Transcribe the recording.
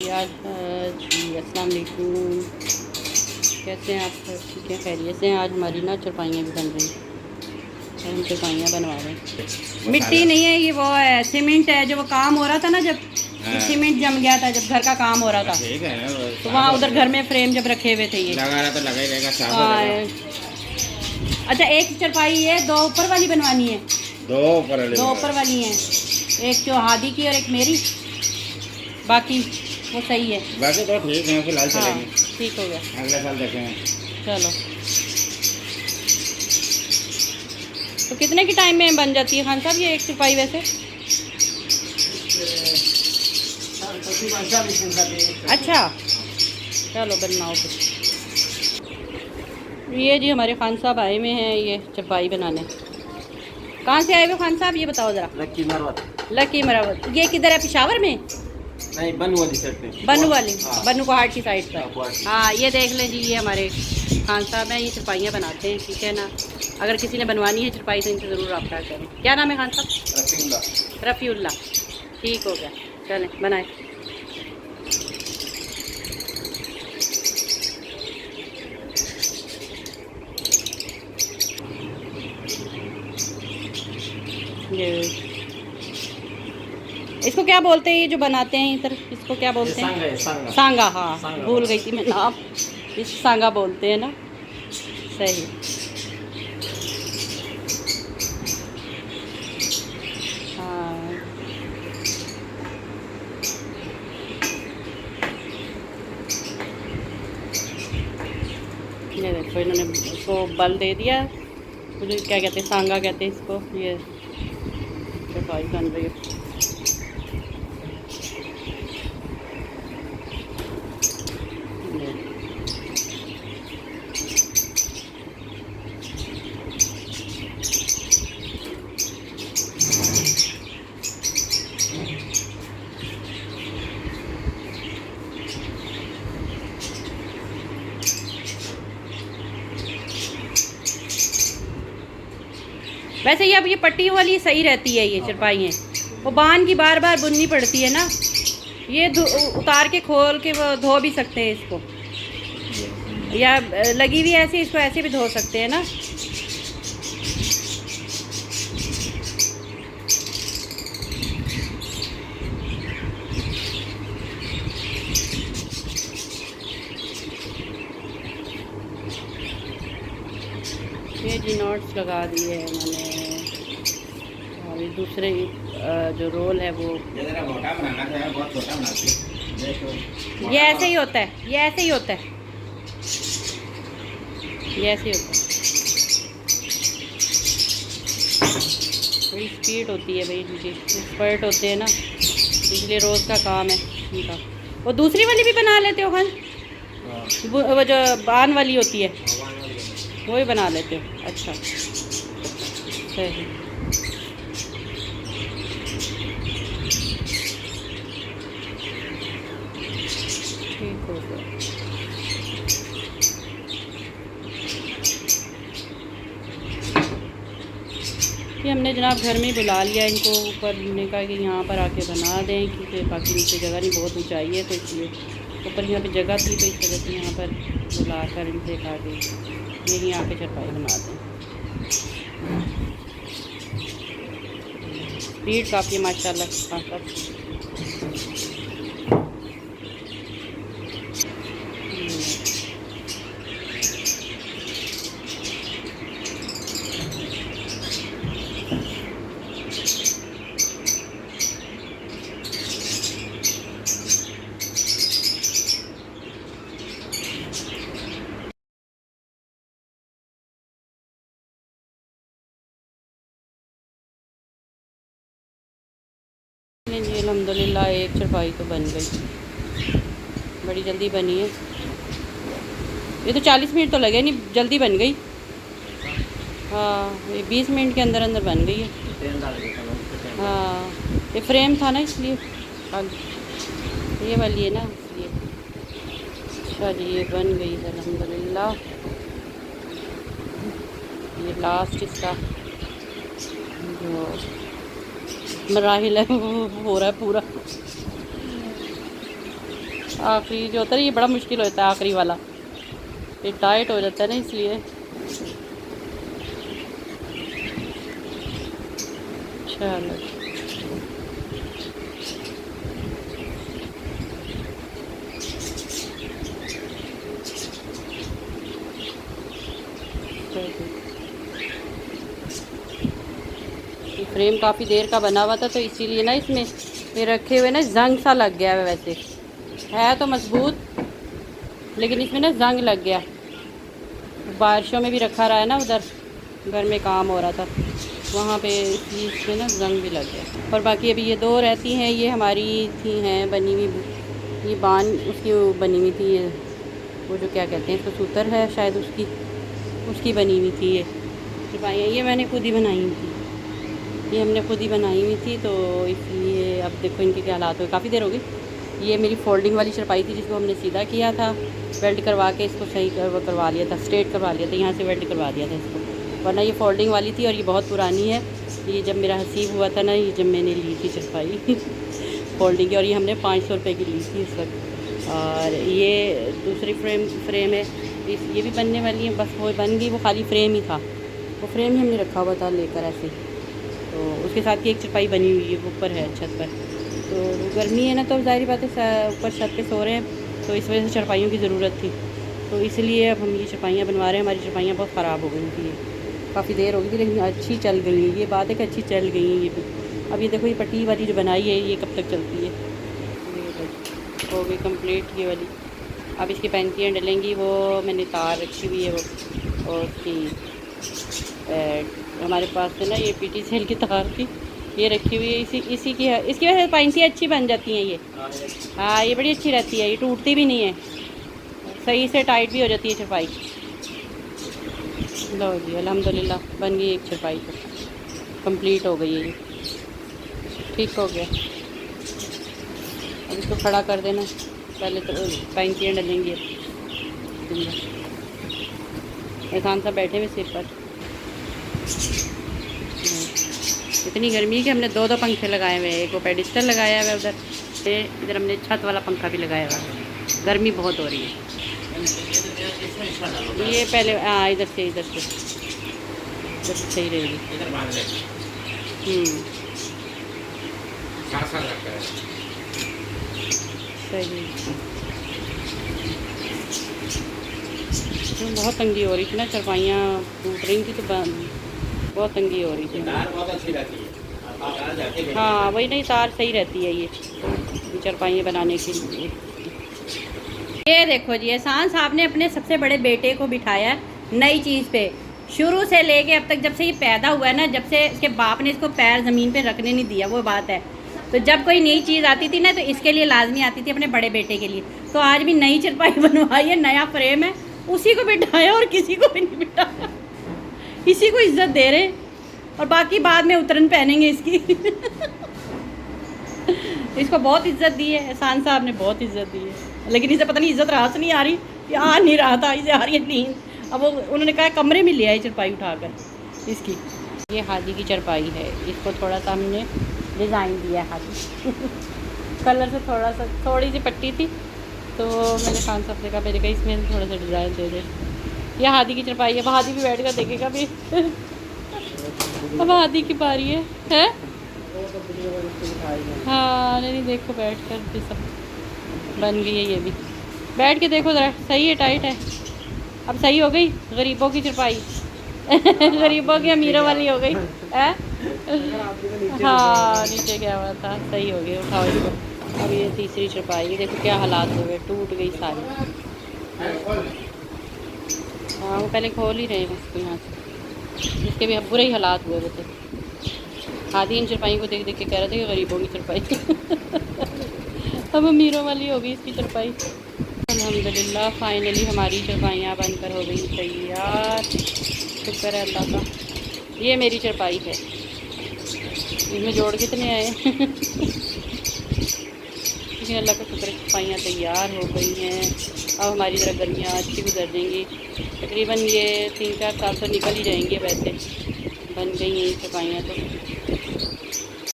आज जी अस्सलाम वालेकुम। कैसे हैं आप? ठीक है, खैरियत से हैं। आज हमारी ना चरपाइयाँ भी बन रही हैं। हम चरपाइयाँ बनवा रहे हैं। मिट्टी नहीं है ये, वो है सीमेंट है। जो वो काम हो रहा था ना, जब सीमेंट जम गया था, जब घर का काम हो रहा था, ठीक है ना, तो वहाँ उधर घर में फ्रेम जब रखे हुए थे ये लगा रहा तो लगा ही रहेगा, साफ हो हाँ। जाएगा। अच्छा, एक चरपाई है, दो ऊपर वाली बनवानी है। दो ऊपर वाली हैं, एक जो हादी की और एक मेरी। बाकी वो सही है, बाकी तो ठीक है, फिलहाल हाँ चलेंगे। ठीक हो गया। अगले साल देखेंगे। चलो, तो कितने के टाइम में बन जाती है खान साहब ये एक चरपाई वैसे? अच्छा, चलो बनवाओ फिर। ये जी हमारे खान साहब आए हुए हैं ये चरपाई बनाने। कहाँ से आए हुए खान साहब, ये बताओ ज़रा। लकी मरवत। लकी मरावत। ये किधर है, पेशावर में? नहीं, बनू वाली साइड पे। बनू वाली, हाँ। बनू पहाड़ की साइड हाँ, पर। गुवाहाटी। हाँ, ये देख लें जी, ये हमारे खान साहब हैं, ये चरपाइयाँ बनाते हैं, ठीक है ना। अगर किसी ने बनवानी है चरपाई तो इनसे ज़रूर रब्ता करें। क्या नाम है खान साहब? रफीउल्ला। रफ़ीउल्ला। ठीक हो गया, चलें बनाए। ये इसको क्या बोलते हैं, ये जो बनाते हैं इधर, इसको क्या बोलते हैं? सांगा है, सांगा। सांगा, हाँ सांगा भूल गई थी मैं नाम। इस सांगा बोलते हैं ना, सही। हाँ, ये देखो इन्होंने इसको बल दे दिया। मुझे क्या कहते हैं, सांगा कहते हैं इसको। ये सफाई बन रही है। वैसे ये अब ये पट्टी वाली सही रहती है, ये चरपाइयाँ। वो बांध की बार बार बुननी पड़ती है ना। ये उतार के खोल के वो धो भी सकते हैं इसको, या लगी हुई ऐसे इसको ऐसे भी धो सकते हैं ना। ये जी नोट्स लगा दिए हैं मैंने। और ये दूसरे जो रोल है वो जरा मोटा बनाना था, बहुत छोटा बनाती। ये ऐसे ही होता है, ये ऐसे ही होता है, ये ऐसे ही होता है। बड़ी स्पीड होती है भाई इनकी, एक्सपर्ट होते हैं ना, इसलिए रोज़ का काम है इनका। वो दूसरी वाली भी बना लेते हो खान? वो जो बान वाली होती है वो भी बना लेते हो? अच्छा, सही। ठीक हो गया। कि हमने जनाब घर में ही बुला लिया इनको ऊपर। हमने कहा कि यहाँ पर आके बना दें, क्योंकि बाकी नीचे जगह नहीं, बहुत ऊंचाई है, तो इसलिए ऊपर यहाँ पे जगह थी, तो इस वजह से यहाँ पर बुला कर इनसे कहा कि यहीं आके चरपाई बना दें। स्पीड काफ़ी है माशाल्लाह। जी अल्हम्दुलिल्लाह एक चरपाई तो बन गई, बड़ी जल्दी बनी है। ये तो 40 मिनट तो लगे नहीं, जल्दी बन गई। हाँ, ये 20 मिनट के अंदर अंदर बन गई है। हाँ, ये फ्रेम था ना इसलिए, ये वाली है ना इसलिए। अच्छा जी, ये बन गई है अल्हम्दुलिल्लाह। ये लास्ट इसका जो मराहिल है वो हो रहा है पूरा। आखिरी जो होता है ये बड़ा मुश्किल होता है, आखिरी वाला ये टाइट हो जाता है ना, इसलिए। चलो ये फ्रेम काफ़ी देर का बना हुआ था, तो इसीलिए ना इसमें ये रखे हुए ना जंग सा लग गया है। वैसे है तो मजबूत, लेकिन इसमें ना जंग लग गया। बारिशों में भी रखा रहा है ना, उधर घर में काम हो रहा था, वहाँ पे इसमें ना जंग भी लग गया। और बाकी अभी ये दो रहती हैं, ये हमारी थी हैं बनी हुई, ये बान उसकी बनी हुई थी, ये वो जो क्या कहते हैं इसको, सूतर है शायद, उसकी बनी हुई थी ये चरपाइयाँ। ये मैंने खुद ही बनाई हुई थी, ये हमने खुद ही बनाई हुई थी, तो इसलिए अब देखो इनके क्या हालात हुए। काफ़ी देर हो गई। ये मेरी फोल्डिंग वाली चरपाई थी, जिसको हमने सीधा किया था, वेल्ड करवा के इसको सही करवा लिया था, स्ट्रेट करवा लिया था, यहाँ से वेल्ड करवा दिया था इसको, वरना ये फोल्डिंग वाली थी और ये बहुत पुरानी है। ये जब मेरा हसीब हुआ था ना, ये जब मैंने ली थी चरपाई फोल्डिंग की, और ये हमने 500 रुपये की ली थी इस वक्त। और ये दूसरी फ्रेम है, ये भी बनने वाली है, बस वो बन गई, वो खाली फ्रेम ही था, वो फ्रेम ही हमने रखा हुआ था लेकर ऐसे। तो उसके साथ की एक चरपाई बनी हुई है, वो ऊपर है छत पर। तो गर्मी है ना, तो जाहिर बात है ऊपर छत पे सो रहे हैं, तो इस वजह से चरपाइयों की ज़रूरत थी, तो इसलिए अब हम ये चरपाइयाँ बनवा रहे हैं। हमारी चरपाइयाँ बहुत ख़राब हो गई थी, काफ़ी देर हो गई थी, लेकिन अच्छी चल गई है। ये बात है कि अच्छी चल गई है ये भी। अब ये देखो, ये पट्टी वाली जो बनाई है, ये कब तक चलती है। हो गई कंप्लीट ये वाली। अब इसकी पैंतियाँ डलेंगी, वो मैंने तार रखी हुई है, वो और उसकी हमारे पास है ना ये पीटी सेल की तार थी, ये रखी हुई है, इसी की है, इसकी वजह से पैंतियाँ अच्छी बन जाती हैं ये। हाँ, ये बड़ी अच्छी रहती है, ये टूटती भी नहीं है, सही से टाइट भी हो जाती है चरपाई। लो जी, अल्हम्दुलिल्लाह बन गई एक चरपाई, तो कंप्लीट हो गई है ये, ठीक हो गया। अब इसको खड़ा कर देना, पहले तो पैंतियाँ डलेंगी। एहसान साहब बैठे हुए सिर पर। इतनी गर्मी है कि हमने दो पंखे लगाए हुए हैं, एक वो पेडिस्टल लगाया हुआ है उधर से, इधर हमने छत वाला पंखा भी लगाया हुआ है। गर्मी बहुत हो रही है। ये पहले हाँ, इधर से सही रहेगी। सही। तो बहुत तंगी हो रही थी ना, चरपाइयाँ टूट रही थी, तो बहुत तंगी हो रही थी। बहुत अच्छी रहती है। हाँ वही, नहीं तार सही रहती है ये चरपाइयाँ बनाने के लिए। ये देखो जी, एहसान साहब ने अपने सबसे बड़े बेटे को बिठाया नई चीज़ पे, शुरू से लेके अब तक, जब से ये पैदा हुआ है ना, जब से इसके बाप ने इसको पैर ज़मीन पे रखने नहीं दिया, वो बात है। तो जब कोई नई चीज़ आती थी ना, तो इसके लिए लाजमी आती थी अपने बड़े बेटे के लिए। तो आज भी नई चरपाई बनवाई है, नया फ्रेम है, उसी को बिठाया और किसी को भी नहीं बिठाया, इसी को इज्जत दे रहे, और बाकी बाद में उतरन पहनेंगे इसकी इसको बहुत इज्जत दी है, एहसान साहब ने बहुत इज्जत दी है, लेकिन इसे पता नहीं इज्जत रात से नहीं आ रही, ये आ नहीं रहा था, इसे आ रही है नींद। अब वो उन्होंने कहा कमरे में लिया है चरपाई उठाकर इसकी। ये हादी की चरपाई है, इसको थोड़ा सा हमने डिज़ाइन दिया है हादी कलर से, थोड़ी सी पट्टी थी, तो मैंने खान साहब से कहा, मेरे कहा इसमें थोड़ा सा डिज़ाइन दे दे। यह हादी की चरपाई है, अब हादी भी बैठ कर देखेगा भी अब हादी की बारी है? हाँ नहीं देखो, बैठ कर भी सब बन गई है, ये भी बैठ के देखो ज़रा, सही है, टाइट है। अब सही हो गई गरीबों की चरपाई गरीबों की अमीरों वाली हो गई है। हाँ नीचे क्या हुआ था, सही हो गया, उठाओ इसको। अब ये तीसरी चरपाई, देखो क्या हालात हुए, टूट गई सारी। हाँ वो पहले खोल ही रहे हैं उसको यहाँ से, इसके भी अब बुरे ही हालात हुए थे। आधी इन चरपाई को देख देख के कह रहे थे कि गरीबों की चरपाई अब अमीरों वाली हो गई इसकी चरपाई। अल्हम्दुलिल्लाह फाइनली हमारी चरपाइयाँ बनकर हो गई तैयार, शुक्र है अल्लाह का। ये मेरी चरपाई है, इसमें जोड़ कितने आए लेकिन अल्लाह का शुक्र, चरपाइयाँ तैयार हो गई हैं। अब हमारी ज़रा गर्मियाँ अच्छी गुजर जाएंगी, तकरीबन ये 3-4 साल तो निकल ही जाएंगे, वैसे बन गई हैं चरपाइयाँ तो।